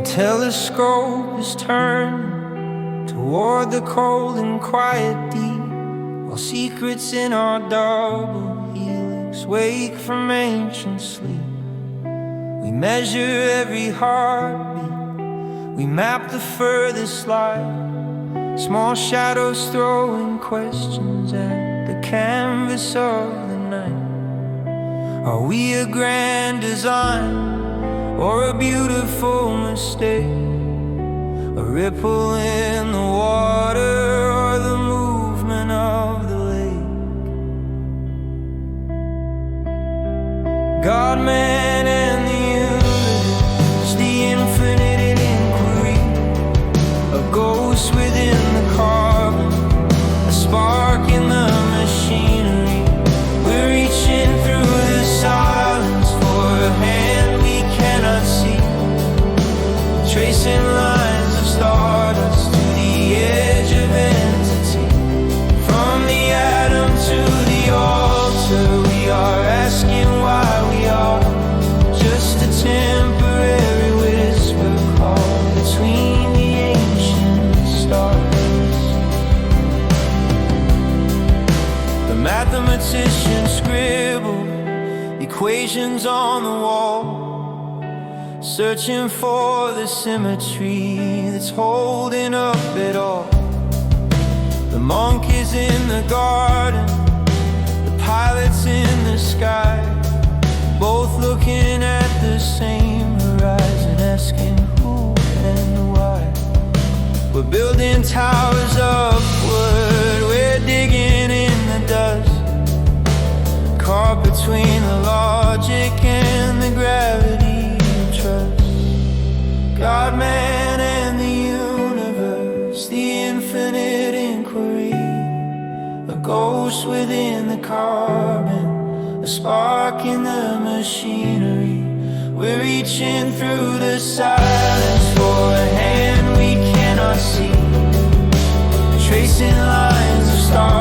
The telescope is turned toward the cold and quiet deep, while secrets in our double helix wake from ancient sleep. We measure every heartbeat, we map the furthest light, small shadows throwing questions at the canvas of the night. Are we a grand design or a beautiful mistake? A ripple in the water or the movement of the lake? God, man, and the universe, the infinite in inquiry, a ghost within the carbon, a spark in the machinery. We're reaching through the silence for a hand we cannot see, tracing lines of stardust to the edge of entity. From the atom to the altar, we are asking why we are just a temporary whisper call between the ancient stars. The mathematician scribbled equations on the wall, searching for the symmetry that's holding up it all. The monkeys in the garden, the pilots in the sky, both looking at the same horizon, asking who and why. We're building towers upward, we're digging in the dust, caught between the logic and the gravity of trust. God, man, and the universe, the infinite inquiry, a ghost within the carbon, a spark in the machinery. We're reaching through the silence for a hand we cannot see, tracing lines of stars